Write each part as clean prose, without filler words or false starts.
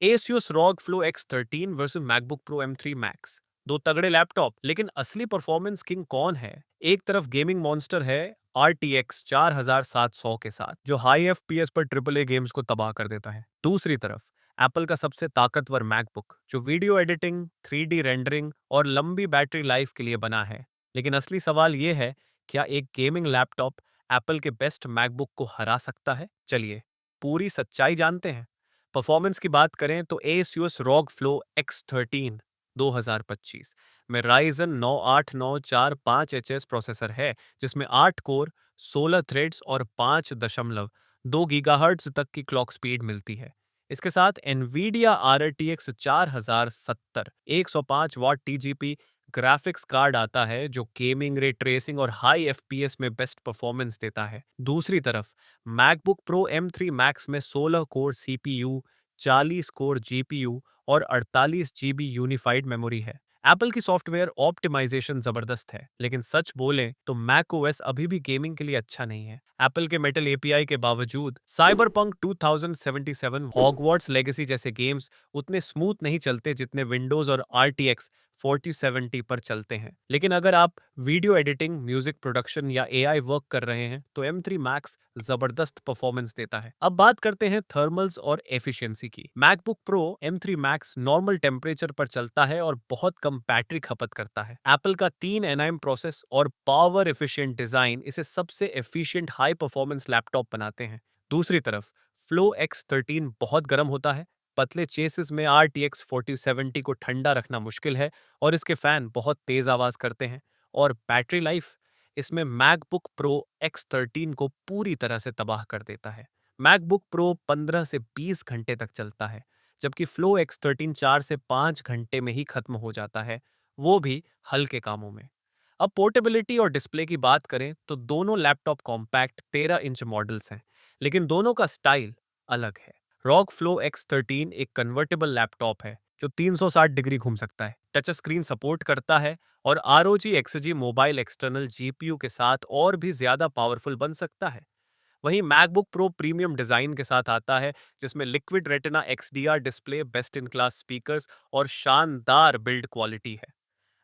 Asus ROG Flow X13 versus MacBook Pro M3 Max। दो तगड़े laptop, लेकिन असली परफॉर्मेंस किंग कौन है? एक तरफ गेमिंग मॉन्स्टर है RTX 4700 के साथ, जो हाई FPS पर AAA गेम्स को तबाह कर देता है। दूसरी तरफ एप्पल का सबसे ताकतवर मैकबुक, जो वीडियो एडिटिंग, 3D रेंडरिंग और लंबी बैटरी लाइफ के लिए बना है। लेकिन असली सवाल यह है, क्या एक गेमिंग लैपटॉप एप्पल के बेस्ट मैकबुक को हरा सकता है? चलिए पूरी सच्चाई जानते हैं। परफॉर्मेंस की बात करें तो Asus ROG Flow X13 2025 में Ryzen 9 8945HS प्रोसेसर है, जिसमें 8 कोर, 16 थ्रेड्स और 5.2 गीगाहर्ट्ज तक की क्लॉक स्पीड मिलती है। इसके साथ NVIDIA RTX 4070 105 वाट TGP ग्राफिक्स कार्ड आता है, जो गेमिंग, रे ट्रेसिंग और हाई एफपीएस में बेस्ट परफॉर्मेंस देता है। दूसरी तरफ मैकबुक प्रो M3 मैक्स में 16 कोर सीपीयू, 40 कोर जीपीयू और 48 जीबी यूनिफाइड मेमोरी है। एप्पल की सॉफ्टवेयर ऑप्टिमाइजेशन जबरदस्त है, लेकिन सच बोलें तो मैक ओएस अभी भी गेमिंग के लिए अच्छा नहीं है। एप्पल के मेटल एपीआई के बावजूद साइबरपंक 2077, हॉगवर्ट्स लेगेसी जैसे गेम्स उतने स्मूथ नहीं चलते जितने विंडोज और RTX 4070 पर चलते हैं। लेकिन अगर आप वीडियो एडिटिंग, म्यूजिक प्रोडक्शन या एआई वर्क कर रहे हैं तो M3 मैक्स जबरदस्त परफॉर्मेंस देता है। अब बात करते हैं थर्मल्स और एफिशिएंसी की। MacBook pro M3 max normal temperature पर चलता है और बहुत कम बैटरी खपत करता है। एप्पल का 3 nm प्रोसेस और पावर एफिशिएंट डिजाइन इसे सबसे एफिशिएंट हाई परफॉर्मेंस लैपटॉप बनाते हैं। दूसरी तरफ फ्लो X13 बहुत गर्म होता है। पतले चेसिस में RTX 4070 को ठंडा रखना मुश्किल है और इसके फैन बहुत तेज आवाज करते हैं। और बैटरी लाइफ इसमें मैकबुक प्रो X13 को पूरी तरह से तबाह कर देता है। मैकबुक प्रो 15 से 20 घंटे तक चलता है, जबकि फ्लो X13 4 से 5 घंटे में ही खत्म हो जाता है, वो भी हल्के कामों में। अब पोर्टेबिलिटी और डिस्प्ले की बात करें तो दोनों लैपटॉप कॉम्पैक्ट 13 इंच मॉडल्स हैं, लेकिन दोनों का स्टाइल अलग है। ROG Flow X13 एक कन्वर्टेबल लैपटॉप है जो 360 डिग्री घूम सकता है, टच स्क्रीन सपोर्ट करता है और ROG XG mobile external GPU के साथ और भी ज्यादा पावरफुल बन सकता है। वहीं मैकबुक प्रो प्रीमियम डिजाइन के साथ आता है, जिसमें liquid retina XDR display, best in class speakers और शानदार बिल्ड क्वालिटी है।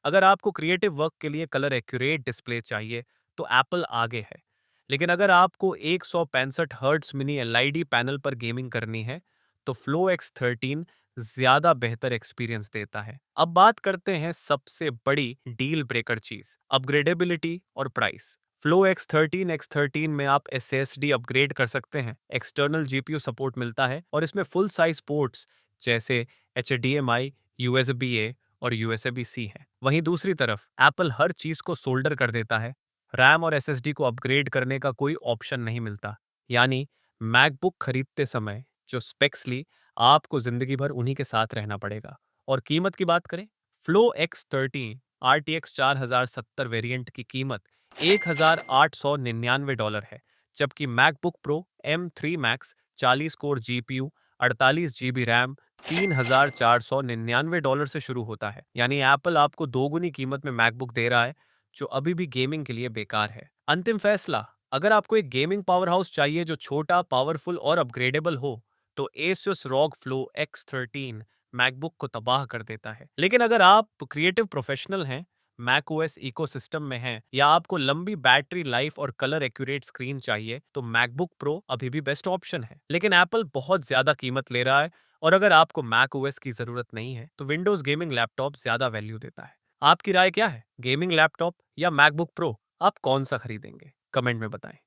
अगर आपको क्रिएटिव वर्क के लिए कलर एक्यूरेट डिस्प्ले चाहिए तो एप्पल आगे है। लेकिन अगर आपको 165 हर्ट्ज मिनी एलईडी पैनल पर गेमिंग करनी है तो फ्लो X13 ज्यादा बेहतर एक्सपीरियंस देता है। अब बात करते हैं सबसे बड़ी डील ब्रेकर चीज, अपग्रेडेबिलिटी और प्राइस। फ्लो X13 में आप SSD अपग्रेड कर सकते हैं, एक्सटर्नल जीपीयू सपोर्ट मिलता है और इसमें फुल साइज पोर्ट्स जैसे HDMI, USB-A और USB-C है। वहीं दूसरी तरफ एप्पल हर चीज को सोल्डर कर देता है। रैम और SSD को अपग्रेड करने का कोई ऑप्शन नहीं मिलता। यानी मैकबुक खरीदते समय जो स्पेक्स ली, आपको जिंदगी भर उन्हीं के साथ रहना पड़ेगा। और कीमत की बात करें, फ्लो X13 RTX 4070 वेरिएंट की कीमत $1899 है, जबकि MacBook pro M3 max 40 core GPU, 48 GB RAM $3499 से शुरू होता है। यानी एप्पल आपको दोगुनी कीमत में मैकबुक दे रहा है, जो अभी भी गेमिंग के लिए बेकार है। अंतिम फैसला, अगर आपको एक गेमिंग पावर हाउस चाहिए जो छोटा, पावरफुल और अपग्रेडेबल हो, तो Asus ROG Flow X13 MacBook को तबाह कर देता है। लेकिन अगर आप क्रिएटिव प्रोफेशनल हैं, मैक ओएस इकोसिस्टम में हैं, या आपको लंबी बैटरी लाइफ और कलर एक्यूरेट स्क्रीन चाहिए, तो मैकबुक प्रो अभी भी बेस्ट ऑप्शन है। लेकिन एप्पल बहुत ज्यादा कीमत ले रहा है, और अगर आपको मैक ओएस की जरूरत नहीं है तो विंडोज गेमिंग लैपटॉप ज्यादा वैल्यू देता है। आपकी राय क्या है? गेमिंग लैपटॉप या मैकबुक प्रो? आप कौन सा खरीदेंगे? कमेंट में बताएं।